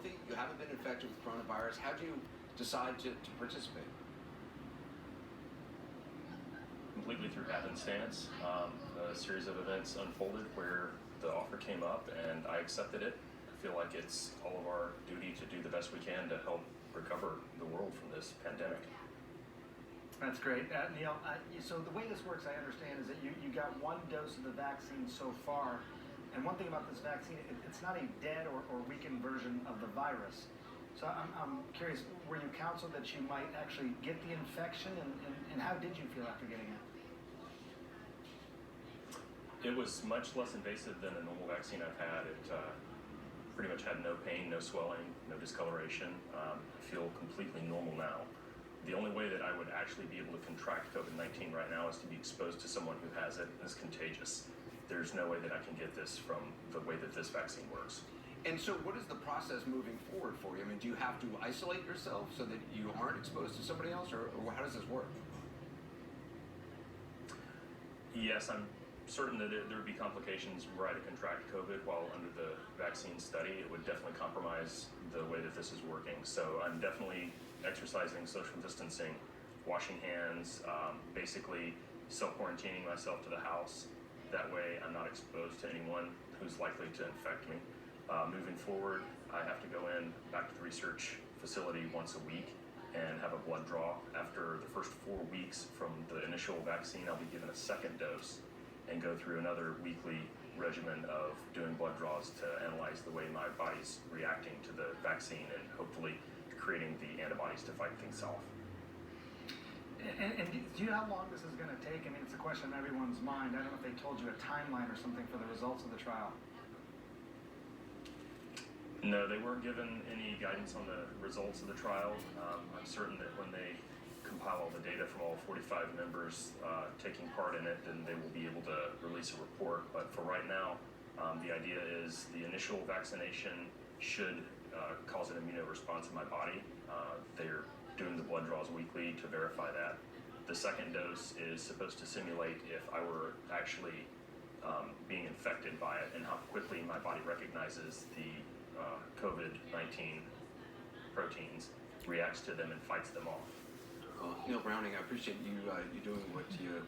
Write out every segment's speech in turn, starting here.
healthy, you haven't been infected with coronavirus. How do you decide to participate? Completely through happenstance. A series of events unfolded where the offer came up and I accepted it. I feel like it's all of our duty to do the best we can to help recover the world from this pandemic. That's great. Neil, so the way this works, I understand, is that you got one dose of the vaccine so far. And one thing about this vaccine, it's not a dead or weakened version of the virus. So I'm curious, were you counseled that you might actually get the infection, and how did you feel after getting it? It was much less invasive than a normal vaccine I've had. It pretty much had no pain, no swelling, no discoloration. I feel completely normal now. The only way that I would actually be able to contract COVID-19 right now is to be exposed to someone who has it and is contagious. There's no way that I can get this from the way that this vaccine works. And so what is the process moving forward for you? I mean, do you have to isolate yourself so that you aren't exposed to somebody else, or how does this work? Yes, I'm certain that there would be complications were I to contract COVID while under the vaccine study. It would definitely compromise the way that this is working. So I'm definitely exercising social distancing, washing hands, basically self-quarantining myself to the house. That way I'm not exposed to anyone who's likely to infect me. Moving forward, I have to go back to the research facility once a week and have a blood draw. After the first 4 weeks from the initial vaccine, I'll be given a second dose and go through another weekly regimen of doing blood draws to analyze the way my body's reacting to the vaccine and hopefully creating the antibodies to fight things off. And do you know how long this is going to take? I mean, it's a question on everyone's mind. I don't know if they told you a timeline or something for the results of the trial. No, they weren't given any guidance on the results of the trial. I'm certain that when they compile all the data from all 45 members taking part in it, then they will be able to release a report. But for right now, the idea is the initial vaccination should cause an immunoresponse in my body. They're doing the blood draws weekly to verify that. The second dose is supposed to simulate if I were actually being infected by it and how quickly my body recognizes the COVID-19 proteins, reacts to them, and fights them off. Well, Neil Browning, I appreciate you doing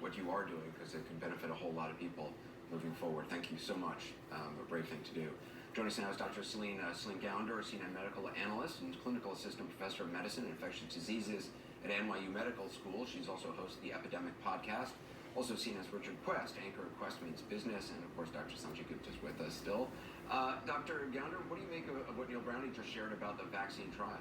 what you are doing, because it can benefit a whole lot of people moving forward. Thank you so much. A brave thing to do. Joining us now is Dr. Celine Gounder, a senior medical analyst and clinical assistant professor of medicine and infectious diseases at NYU Medical School. She's also host of the Epidemic podcast. Also seen as Richard Quest, anchor of Quest Means Business, and of course Dr. Sanjay Gupta is with us still. Dr. Gounder, what do you make of what Neil Browning just shared about the vaccine trials?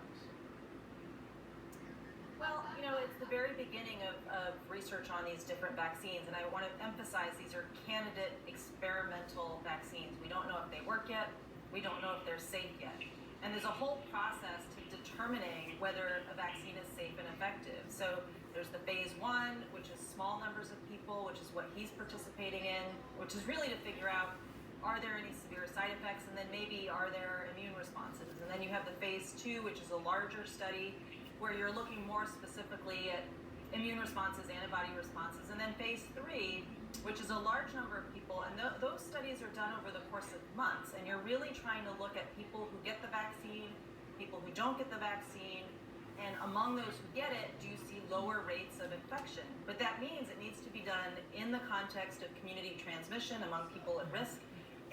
Well, you know, it's the very beginning of research on these different vaccines, and I want to emphasize these are candidate experimental vaccines. We don't know if they work yet. We don't know if they're safe yet. And there's a whole process to determining whether a vaccine is safe and effective. So there's the phase 1, which is small numbers of people, which is what he's participating in, which is really to figure out, are there any severe side effects, and then maybe are there immune responses? And then you have the phase 2, which is a larger study where you're looking more specifically at immune responses, antibody responses, and then phase 3, which is a large number of people, and those studies are done over the course of months, and you're really trying to look at people who get the vaccine, people who don't get the vaccine, and among those who get it, do you see lower rates of infection? But that means it needs to be done in the context of community transmission among people at risk,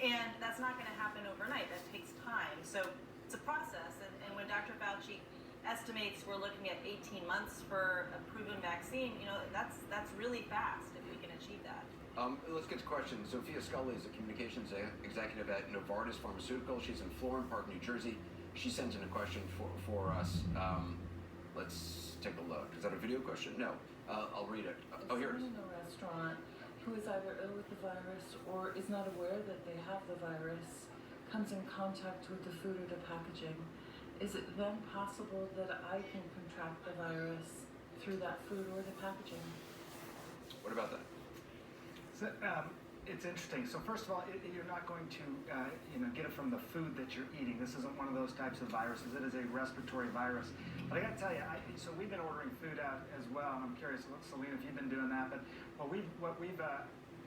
and that's not going to happen overnight. That takes time. So it's a process, and when Dr. Fauci estimates we're looking at 18 months for a proven vaccine, you know, that's really fast if we can achieve that. Let's get to questions. Sophia Scully is a communications executive at Novartis Pharmaceutical. She's in Florham Park, New Jersey. She sent in a question for us. Let's take a look. Is that a video question? No. I'll read it. Oh, here it is. In a restaurant who is either ill with the virus or is not aware that they have the virus comes in contact with the food or the packaging, is it then possible that I can contract the virus through that food or the packaging? What about that? So, it's interesting. So first of all, you're not going to get it from the food that you're eating. This isn't one of those types of viruses. It is a respiratory virus. But I got to tell you, so we've been ordering food out as well, and I'm curious, Celine, if you've been doing that. But what we've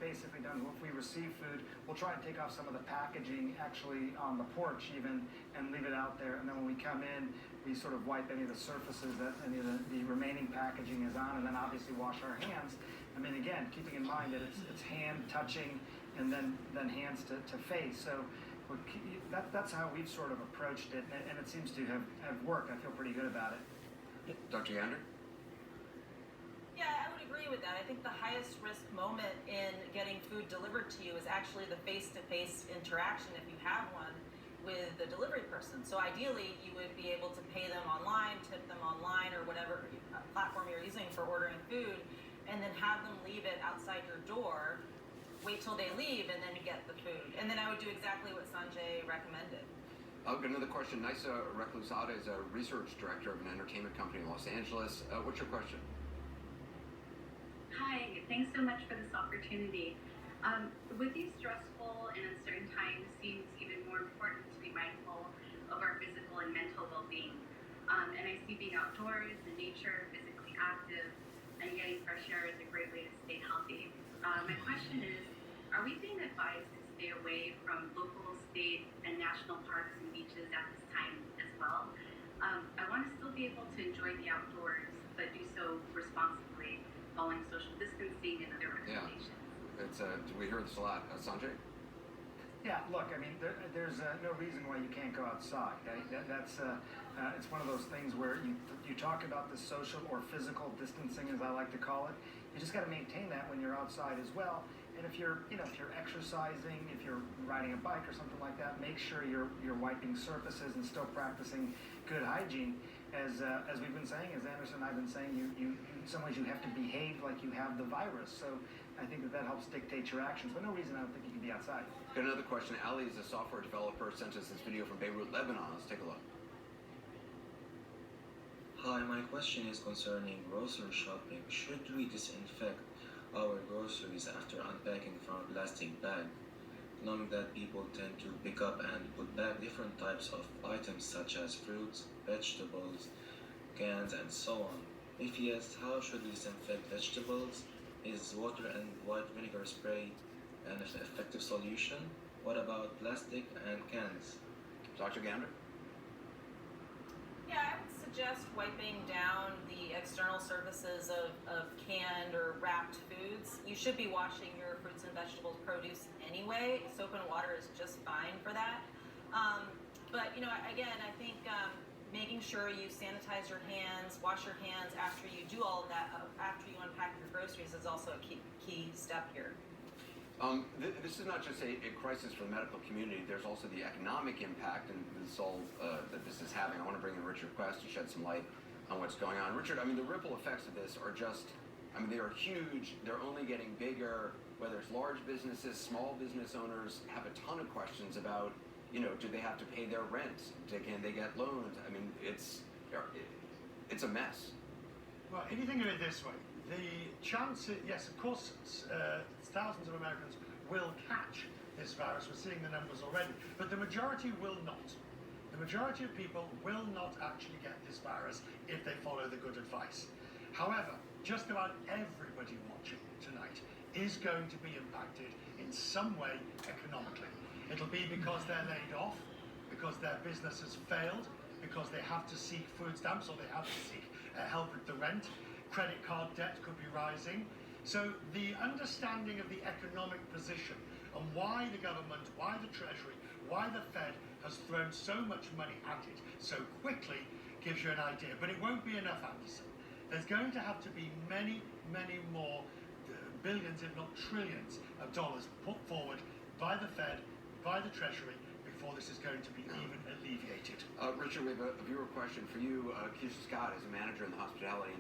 basically done, if we receive food, we'll try and take off some of the packaging actually on the porch even and leave it out there. And then when we come in, we sort of wipe any of the surfaces that any of the remaining packaging is on, and then obviously wash our hands. I mean, again, keeping in mind that it's hand touching and then hands to face. So that's how we've sort of approached it, and it seems to have worked. I feel pretty good about it. Dr. Yander? Yeah, I would agree with that. I think the highest risk moment in getting food delivered to you is actually the face-to-face interaction, if you have one, with the delivery person. So ideally, you would be able to pay them online, tip them online, or whatever platform you're using for ordering food, and then have them leave it outside your door, wait till they leave, and then you get the food. And then I would do exactly what Sanjay recommended. I've got another question. Nisa Reclusada is a research director of an entertainment company in Los Angeles. What's your question? Hi, thanks so much for this opportunity. With these stressful and uncertain times, it seems even more important to be mindful of our physical and mental well-being. And I see being outdoors, in nature, physically active, and getting fresh air is a great way to stay healthy. My question is, are we being advised to stay away from local, state, and national parks and beaches at this time as well? I want to still be able to enjoy the outdoors, but do so responsibly, following social distancing and other recommendations. We hear this a lot. Sanjay? Yeah, look, I mean, there's no reason why you can't go outside. Right? It's one of those things where you talk about the social or physical distancing, as I like to call it. You just got to maintain that when you're outside as well. And if you're exercising, if you're riding a bike or something like that, make sure you're wiping surfaces and still practicing good hygiene. As we've been saying, as Anderson and I've been saying, you in some ways you have to behave like you have the virus. So I think that helps dictate your actions. But no reason I don't think you can be outside. Got another question. Ali is a software developer, sent us this video from Beirut, Lebanon. Let's take a look. Hi, my question is concerning grocery shopping. Should we disinfect our groceries after unpacking from a plastic bag, knowing that people tend to pick up and put back different types of items such as fruits, vegetables, cans, and so on? If yes, how should we disinfect vegetables? Is water and white vinegar spray an effective solution? What about plastic and cans? Dr. Gander? Yeah, I would suggest wiping down the external surfaces of canned or wrapped foods. You should be washing your fruits and vegetables produce anyway. Soap and water is just fine for that. But, again, I think making sure you sanitize your hands, wash your hands after you do all of that, after you unpack your groceries is also a key step here. This is not just a crisis for the medical community. There's also the economic impact and that this is having. I want to bring in Richard Quest to shed some light on what's going on. Richard, I mean, the ripple effects of this are they are huge. They're only getting bigger. Whether it's large businesses, small business owners have a ton of questions about, do they have to pay their rent? Can they get loans? I mean, it's a mess. Well, if you think of it this way, the chance, yes, of course, thousands of Americans will catch this virus. We're seeing the numbers already, but the majority will not. The majority of people will not actually get this virus if they follow the good advice. However, just about everybody watching tonight is going to be impacted in some way economically. It'll be because they're laid off, because their business has failed, because they have to seek food stamps or they have to seek help with the rent. Credit card debt could be rising. So the understanding of the economic position and why the government, why the Treasury, why the Fed has thrown so much money at it so quickly gives you an idea. But it won't be enough, Anderson. There's going to have to be many, many more billions, if not trillions, of dollars put forward by the Fed, by the Treasury, before this is going to be even alleviated. Richard, we have a viewer question for you. Keisha Scott is a manager in the hospitality